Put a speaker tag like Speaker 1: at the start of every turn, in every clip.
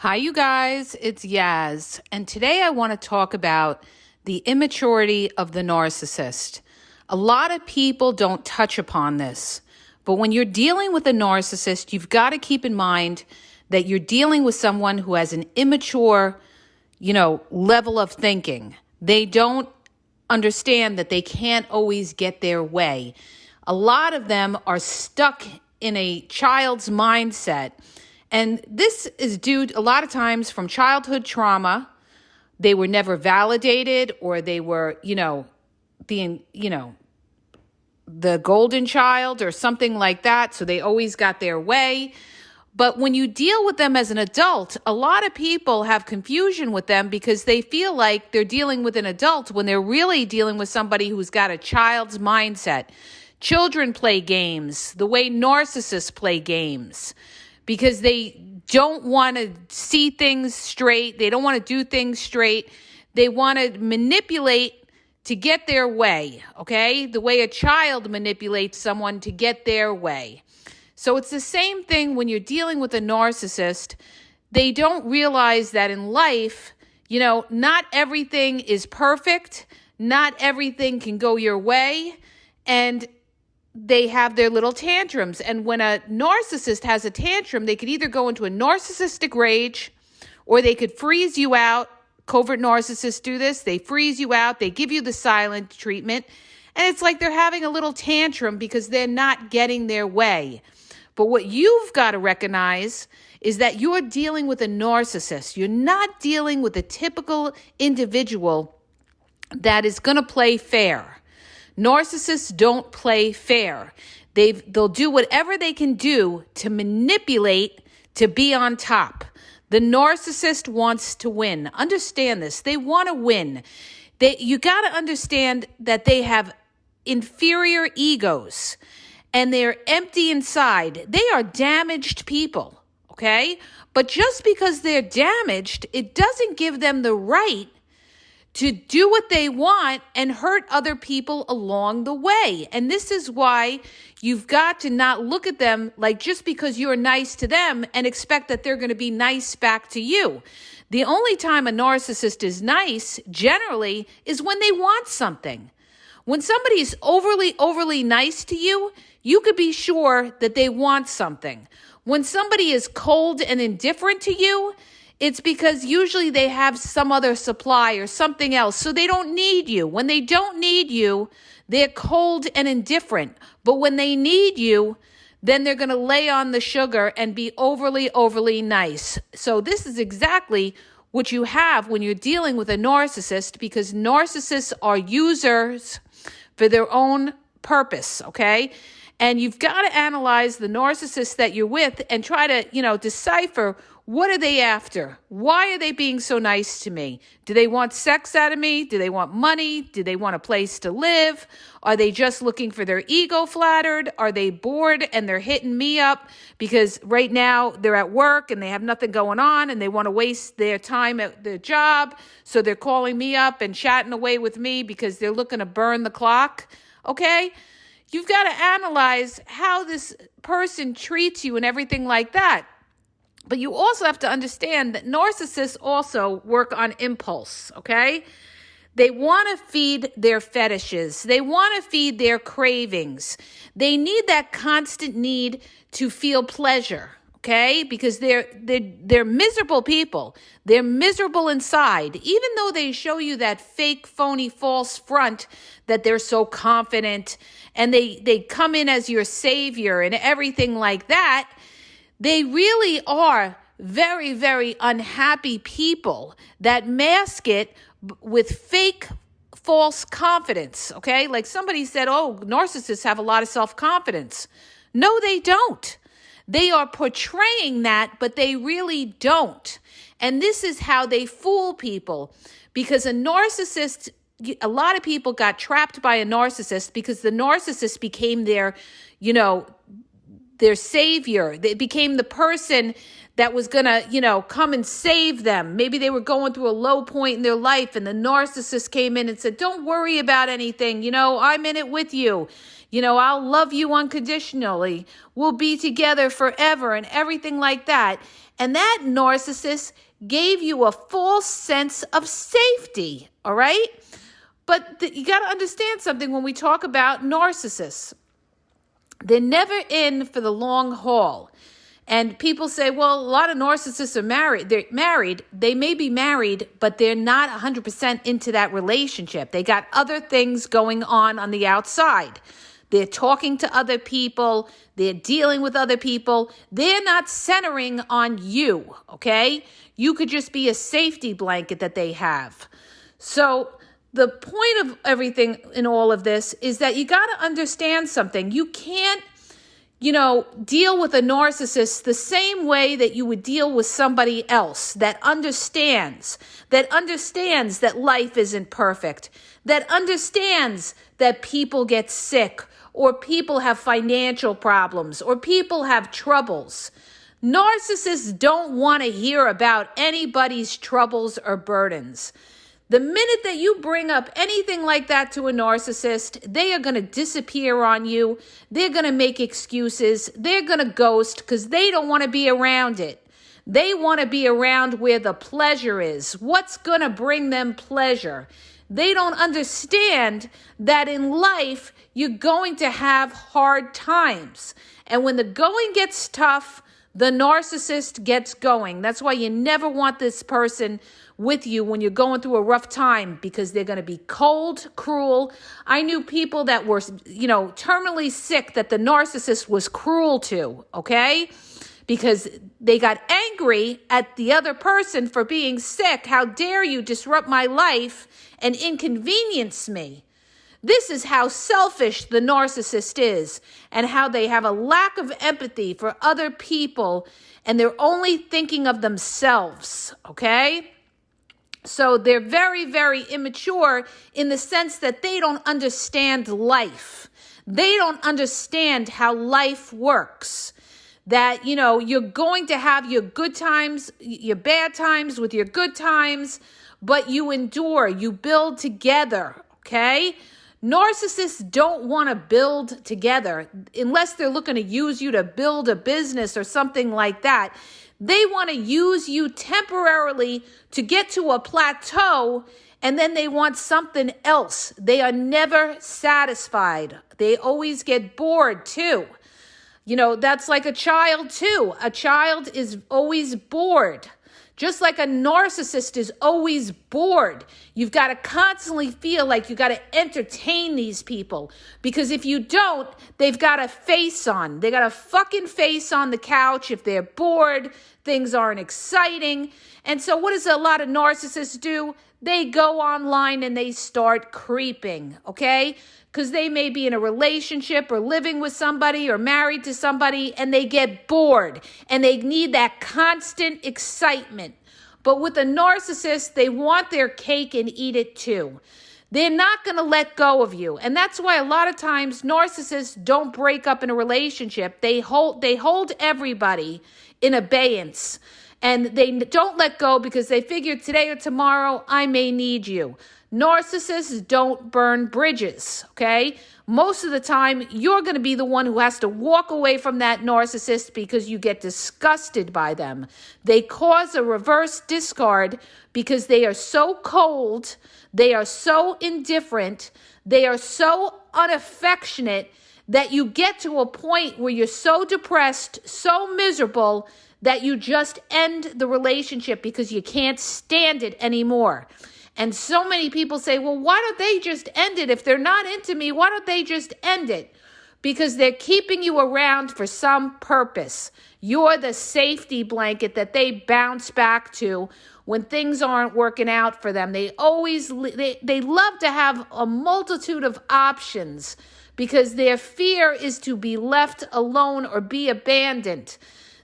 Speaker 1: Hi, you guys. It's Yaz. And today I want to talk about the immaturity of the narcissist. A lot of people don't touch upon this, but when you're dealing with a narcissist, you've got to keep in mind that you're dealing with someone who has an immature, level of thinking. They don't understand that they can't always get their way. A lot of them are stuck in a child's mindset. And this is due a lot of times from childhood trauma. They were never validated, or they were, the golden child or something like that. So they always got their way. But when you deal with them as an adult, a lot of people have confusion with them because they feel like they're dealing with an adult when they're really dealing with somebody who's got a child's mindset. Children play games the way narcissists play games, because they don't want to see things straight. They don't want to do things straight. They want to manipulate to get their way, okay? The way a child manipulates someone to get their way. So it's the same thing when you're dealing with a narcissist. They don't realize that in life, not everything is perfect. Not everything can go your way. And they have their little tantrums. And when a narcissist has a tantrum, they could either go into a narcissistic rage, or they could freeze you out. Covert narcissists do this. They freeze you out. They give you the silent treatment. And it's like they're having a little tantrum because they're not getting their way. But what you've got to recognize is that you're dealing with a narcissist. You're not dealing with a typical individual that is going to play fair. Narcissists don't play fair. They'll do whatever they can do to manipulate to be on top. The narcissist wants to win. Understand this. They want to win. You got to understand that they have inferior egos and they're empty inside. They are damaged people, okay? But just because they're damaged, it doesn't give them the right to do what they want and hurt other people along the way. And this is why you've got to not look at them like just because you're nice to them and expect that they're going to be nice back to you. The only time a narcissist is nice, generally, is when they want something. When somebody is overly nice to you, you could be sure that they want something. When somebody is cold and indifferent to you, it's because usually they have some other supply or something else, so they don't need you. When they don't need you, they're cold and indifferent. But when they need you, then they're going to lay on the sugar and be overly nice. So this is exactly what you have when you're dealing with a narcissist, because narcissists are users for their own purpose, okay? And you've got to analyze the narcissist that you're with and try to, decipher, what are they after? Why are they being so nice to me? Do they want sex out of me? Do they want money? Do they want a place to live? Are they just looking for their ego flattered? Are they bored and they're hitting me up because right now they're at work and they have nothing going on and they want to waste their time at their job? So they're calling me up and chatting away with me because they're looking to burn the clock, okay? You've got to analyze how this person treats you and everything like that. But you also have to understand that narcissists also work on impulse, okay? They want to feed their fetishes. They want to feed their cravings. They need that constant need to feel pleasure, okay? Because they're miserable people. They're miserable inside. Even though they show you that fake, phony, false front that they're so confident and they come in as your savior and everything like that, they really are very, very unhappy people that mask it with fake, false confidence, okay? Like somebody said, oh, narcissists have a lot of self-confidence. No, they don't. They are portraying that, but they really don't. And this is how they fool people, because a narcissist, a lot of people got trapped by a narcissist because the narcissist became their their savior. They became the person that was going to, come and save them. Maybe they were going through a low point in their life and the narcissist came in and said, don't worry about anything. I'm in it with you. I'll love you unconditionally. We'll be together forever and everything like that. And that narcissist gave you a false sense of safety. All right. But you got to understand something when we talk about narcissists. They're never in for the long haul. And people say, well, a lot of narcissists are married. They're married. They may be married, but they're not 100% into that relationship. They got other things going on the outside. They're talking to other people. They're dealing with other people. They're not centering on you, okay? You could just be a safety blanket that they have. So the point of everything in all of this is that you got to understand something. You can't, deal with a narcissist the same way that you would deal with somebody else that understands that life isn't perfect, that understands that people get sick or people have financial problems or people have troubles. Narcissists don't want to hear about anybody's troubles or burdens. The minute that you bring up anything like that to a narcissist, they are going to disappear on you. They're going to make excuses. They're going to ghost because they don't want to be around it. They want to be around where the pleasure is. What's going to bring them pleasure? They don't understand that in life, you're going to have hard times. And when the going gets tough, the narcissist gets going. That's why you never want this person with you when you're going through a rough time, because they're going to be cold, cruel. I knew people that were, terminally sick that the narcissist was cruel to, okay? Because they got angry at the other person for being sick. How dare you disrupt my life and inconvenience me? This is how selfish the narcissist is and how they have a lack of empathy for other people and they're only thinking of themselves, okay? So they're very, very immature in the sense that they don't understand life. They don't understand how life works. That, you're going to have your good times, your bad times with your good times, but you endure, you build together, okay? Narcissists don't want to build together unless they're looking to use you to build a business or something like that. They want to use you temporarily to get to a plateau, and then they want something else. They are never satisfied. They always get bored too. That's like a child too. A child is always bored. Just like a narcissist is always bored. You've got to constantly feel like you got to entertain these people. Because if you don't, they've got a face on. They got a fucking face on the couch. If they're bored, things aren't exciting. And so what does a lot of narcissists do? They go online and they start creeping, okay? Because they may be in a relationship or living with somebody or married to somebody and they get bored and they need that constant excitement. But with a narcissist, they want their cake and eat it too. They're not going to let go of you. And that's why a lot of times narcissists don't break up in a relationship. They hold everybody in abeyance. And they don't let go because they figure today or tomorrow, I may need you. Narcissists don't burn bridges, okay? Most of the time, you're going to be the one who has to walk away from that narcissist because you get disgusted by them. They cause a reverse discard because they are so cold, they are so indifferent, they are so unaffectionate that you get to a point where you're so depressed, so miserable, that you just end the relationship because you can't stand it anymore. And so many people say, well, why don't they just end it? If they're not into me, why don't they just end it? Because they're keeping you around for some purpose. You're the safety blanket that they bounce back to when things aren't working out for them. They love to have a multitude of options because their fear is to be left alone or be abandoned.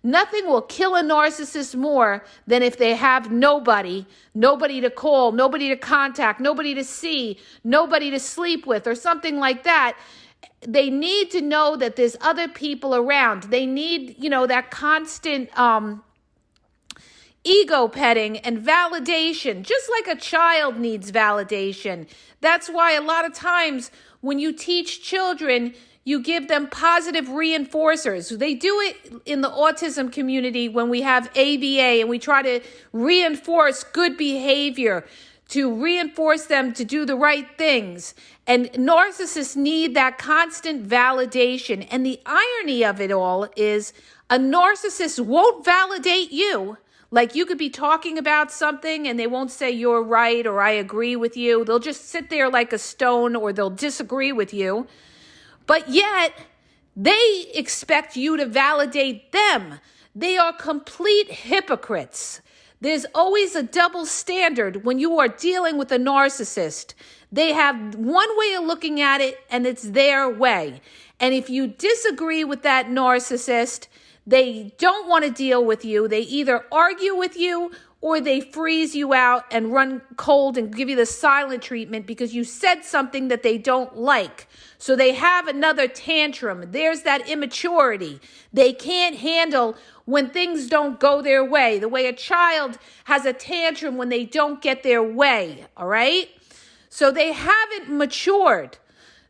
Speaker 1: Nothing will kill a narcissist more than if they have nobody to call, nobody to contact, nobody to see, nobody to sleep with, or something like that. They need to know that there's other people around. They need, that constant ego petting and validation, just like a child needs validation. That's why a lot of times when you teach children, you give them positive reinforcers. They do it in the autism community when we have ABA, and we try to reinforce good behavior, to reinforce them to do the right things. And narcissists need that constant validation. And the irony of it all is a narcissist won't validate you. Like, you could be talking about something and they won't say you're right or I agree with you. They'll just sit there like a stone, or they'll disagree with you. But yet they expect you to validate them. They are complete hypocrites. There's always a double standard when you are dealing with a narcissist. They have one way of looking at it, and it's their way. And if you disagree with that narcissist, they don't want to deal with you. They either argue with you or they freeze you out and run cold and give you the silent treatment because you said something that they don't like. So they have another tantrum. There's that immaturity. They can't handle when things don't go their way, the way a child has a tantrum when they don't get their way, all right? So they haven't matured.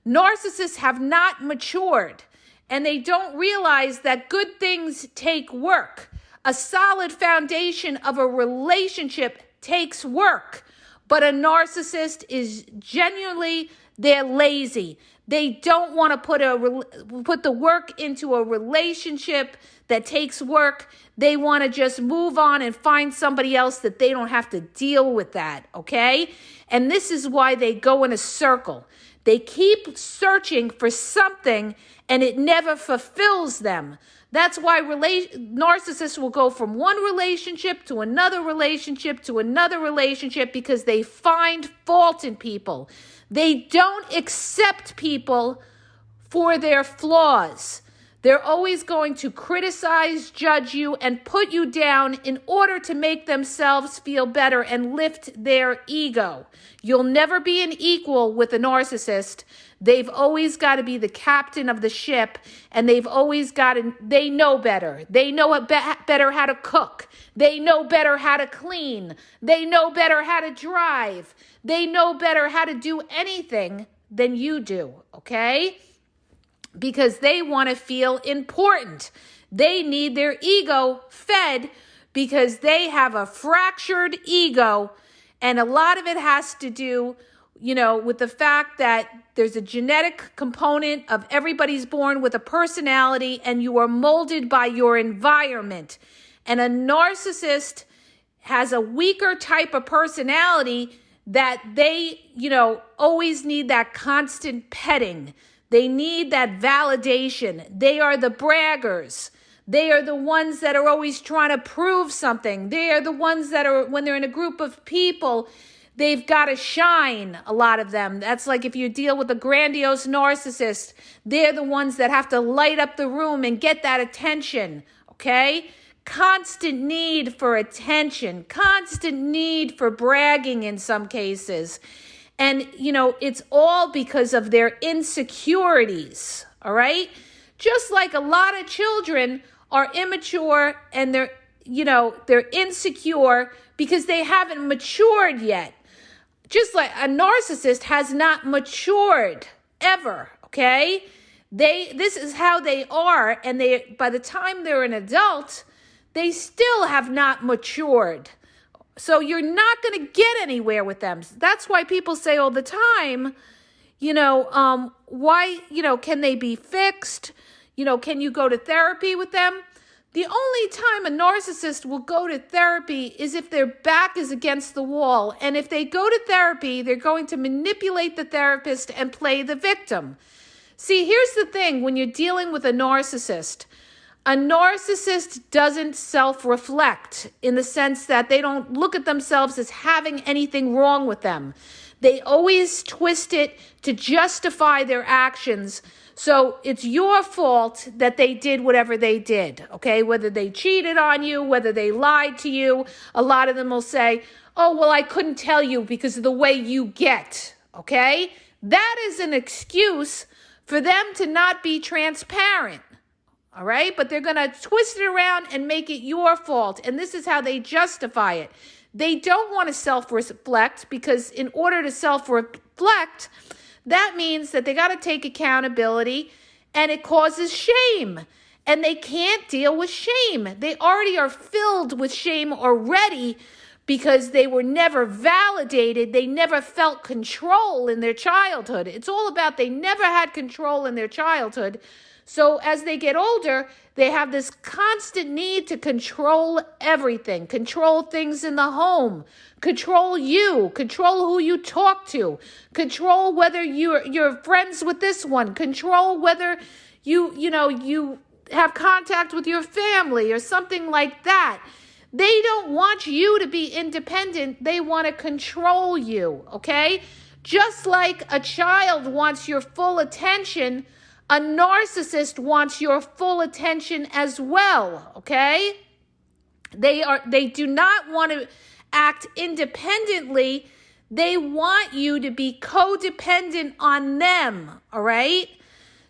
Speaker 1: Narcissists have not matured, and they don't realize that good things take work. A solid foundation of a relationship takes work, but a narcissist is genuinely, they're lazy. They don't want to put the work into a relationship that takes work. They want to just move on and find somebody else that they don't have to deal with that, okay? And this is why they go in a circle. They keep searching for something and it never fulfills them. That's why narcissists will go from one relationship to another relationship to another relationship, because they find fault in people. They don't accept people for their flaws. They're always going to criticize, judge you, and put you down in order to make themselves feel better and lift their ego. You'll never be an equal with a narcissist. They've always got to be the captain of the ship, and they've always got to, they know better. They know better how to cook. They know better how to clean. They know better how to drive. They know better how to do anything than you do, okay? Because they want to feel important. They need their ego fed because they have a fractured ego. And a lot of it has to do, with the fact that there's a genetic component of everybody's born with a personality, and you are molded by your environment. And a narcissist has a weaker type of personality that they, always need that constant petting. They need that validation. They are the braggers. They are the ones that are always trying to prove something. They are the ones that are, when they're in a group of people, they've got to shine, a lot of them. That's like if you deal with a grandiose narcissist, they're the ones that have to light up the room and get that attention, okay? Constant need for attention, constant need for bragging in some cases. And, it's all because of their insecurities, all right? Just like a lot of children are immature and they're insecure because they haven't matured yet. Just like a narcissist has not matured ever, okay? This is how they are, and by the time they're an adult, they still have not matured. So you're not going to get anywhere with them. That's why people say all the time, why, can they be fixed? Can you go to therapy with them? The only time a narcissist will go to therapy is if their back is against the wall. And if they go to therapy, they're going to manipulate the therapist and play the victim. See, here's the thing when you're dealing with a narcissist doesn't self-reflect in the sense that they don't look at themselves as having anything wrong with them. They always twist it to justify their actions. So it's your fault that they did whatever they did, okay? Whether they cheated on you, whether they lied to you. A lot of them will say, oh, well, I couldn't tell you because of the way you get, okay? That is an excuse for them to not be transparent. All right? But they're going to twist it around and make it your fault. And this is how they justify it. They don't want to self-reflect, because in order to self-reflect, that means that they got to take accountability, and it causes shame. And they can't deal with shame. They already are filled with shame already because they were never validated. They never felt control in their childhood. It's all about they never had control in their childhood. So as they get older, they have this constant need to control everything, control things in the home, control you, control who you talk to, control whether you're friends with this one, control whether you have contact with your family or something like that. They don't want you to be independent. They want to control you, okay? Just like a child wants your full attention, a narcissist wants your full attention as well, okay? They do not want to act independently. They want you to be codependent on them, all right?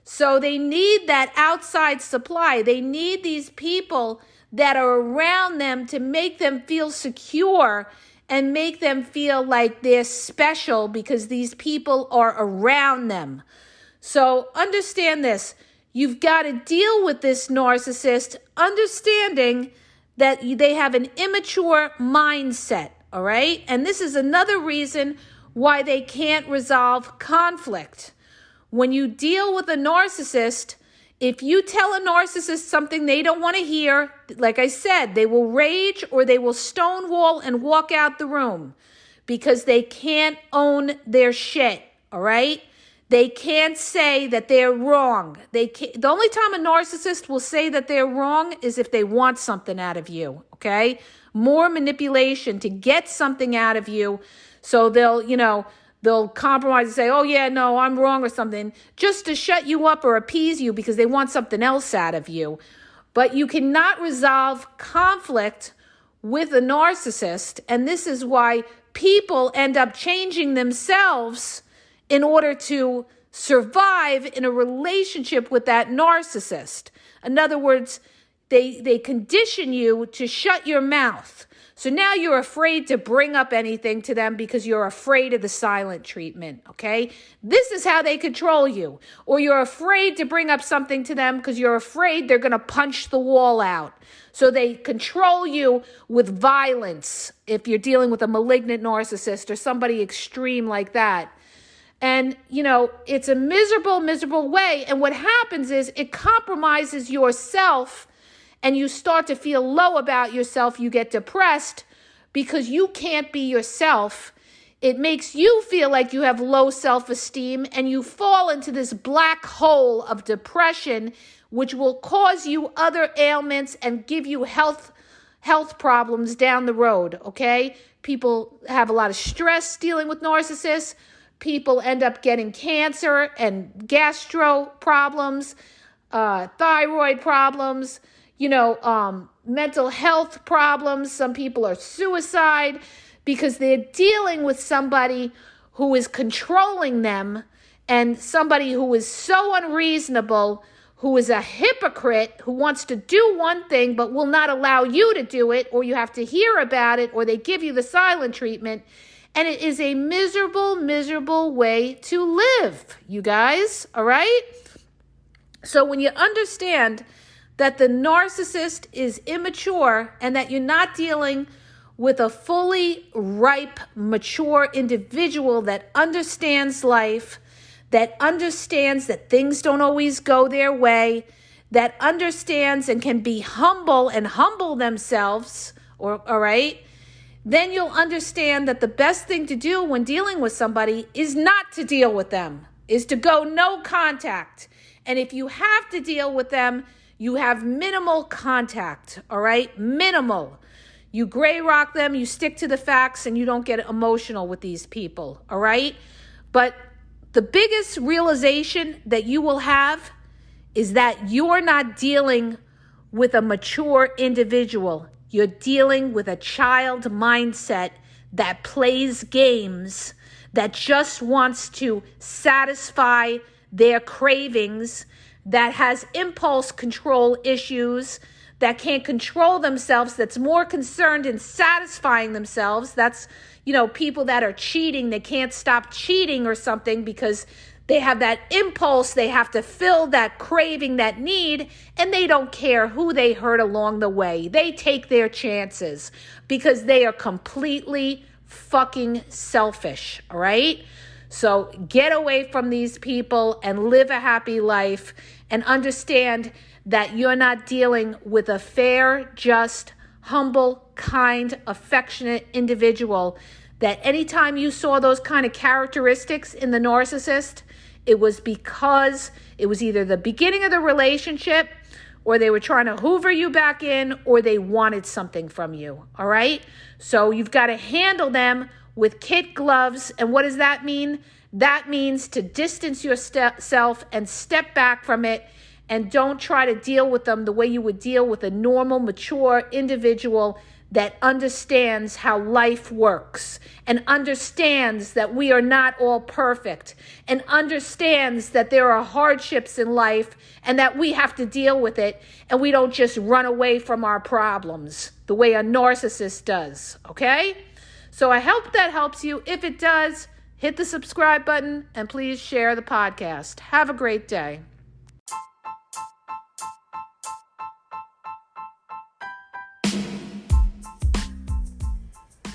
Speaker 1: So they need that outside supply. They need these people that are around them to make them feel secure and make them feel like they're special because these people are around them. So understand this. You've got to deal with this narcissist, understanding that they have an immature mindset, all right? And this is another reason why they can't resolve conflict. When you deal with a narcissist, if you tell a narcissist something they don't want to hear, like I said, they will rage or they will stonewall and walk out the room because they can't own their shit, all right? They can't say that they're wrong. The only time a narcissist will say that they're wrong is if they want something out of you, okay? More manipulation to get something out of you. So they'll compromise and say, oh yeah, no, I'm wrong or something, just to shut you up or appease you because they want something else out of you. But you cannot resolve conflict with a narcissist. And this is why people end up changing themselves in order to survive in a relationship with that narcissist. In other words, they condition you to shut your mouth. So now you're afraid to bring up anything to them because you're afraid of the silent treatment, okay? This is how they control you. Or you're afraid to bring up something to them because you're afraid they're going to punch the wall out. So they control you with violence if you're dealing with a malignant narcissist or somebody extreme like that. And, it's a miserable, miserable way. And what happens is it compromises yourself and you start to feel low about yourself. You get depressed because you can't be yourself. It makes you feel like you have low self-esteem and you fall into this black hole of depression, which will cause you other ailments and give you health problems down the road, okay? People have a lot of stress dealing with narcissists. People end up getting cancer and gastro problems, thyroid problems, mental health problems. Some people are suicide because they're dealing with somebody who is controlling them and somebody who is so unreasonable, who is a hypocrite, who wants to do one thing but will not allow you to do it, or you have to hear about it, or they give you the silent treatment. And it is a miserable, miserable way to live, you guys, all right? So when you understand that the narcissist is immature and that you're not dealing with a fully ripe, mature individual that understands life, that understands that things don't always go their way, that understands and can be humble and humble themselves, all right? Then you'll understand that the best thing to do when dealing with somebody is not to deal with them, is to go no contact. And if you have to deal with them, you have minimal contact, all right? Minimal. You gray rock them, you stick to the facts, and you don't get emotional with these people, all right? But the biggest realization that you will have is that you're not dealing with a mature individual. You're dealing with a child mindset that plays games, that just wants to satisfy their cravings, that has impulse control issues, that can't control themselves, that's more concerned in satisfying themselves. That's, people that are cheating, they can't stop cheating or something because they have that impulse, they have to fill that craving, that need, and they don't care who they hurt along the way. They take their chances because they are completely fucking selfish, all right? So get away from these people and live a happy life, and understand that you're not dealing with a fair, just, humble, kind, affectionate individual. That anytime you saw those kind of characteristics in the narcissist, it was because it was either the beginning of the relationship, or they were trying to hoover you back in, or they wanted something from you, all right? So you've got to handle them with kid gloves. And what does that mean? That means to distance yourself and step back from it, and don't try to deal with them the way you would deal with a normal, mature individual that understands how life works, and understands that we are not all perfect, and understands that there are hardships in life and that we have to deal with it, and we don't just run away from our problems the way a narcissist does, okay? So I hope that helps you. If it does, hit the subscribe button and please share the podcast. Have a great day.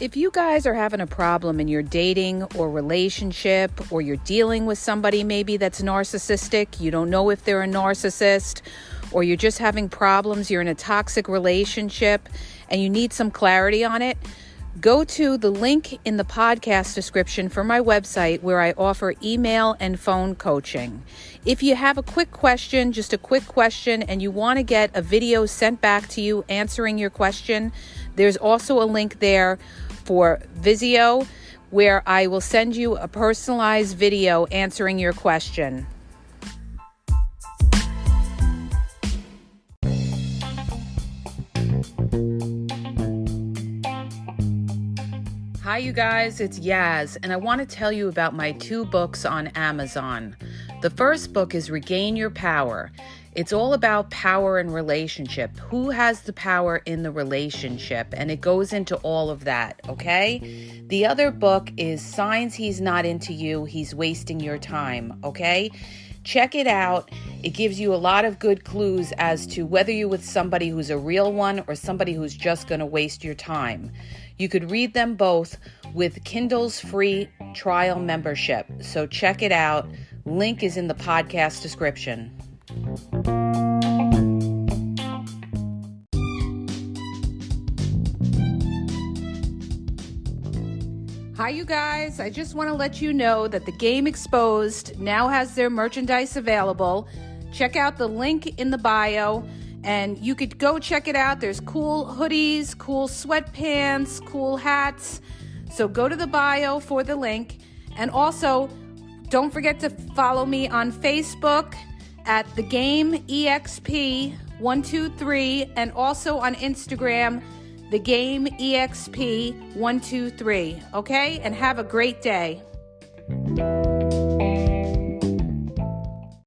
Speaker 1: If you guys are having a problem in your dating or relationship, or you're dealing with somebody maybe that's narcissistic, you don't know if they're a narcissist, or you're just having problems, you're in a toxic relationship and you need some clarity on it, go to the link in the podcast description for my website, where I offer email and phone coaching. If you have a quick question, just a quick question, and you want to get a video sent back to you answering your question, there's also a link there for Vizio, where I will send you a personalized video answering your question. Hi, you guys, it's Yaz, and I want to tell you about my 2 books on Amazon. The first book is Regain Your Power. It's all about power and relationship. Who has the power in the relationship? And it goes into all of that, okay? The other book is Signs He's Not Into You, He's Wasting Your Time, okay? Check it out. It gives you a lot of good clues as to whether you're with somebody who's a real one or somebody who's just going to waste your time. You could read them both with Kindle's free trial membership. So check it out. Link is in the podcast description. Hi, you guys. I just want to let you know that the Game Exposed now has their merchandise available. Check out the link in the bio, and you could go check it out. There's cool hoodies, cool sweatpants, cool hats. So go to the bio for the link. And also, don't forget to follow me on Facebook at The Game EXP 123, and also on Instagram, The Game EXP 123. Okay? And have a great day.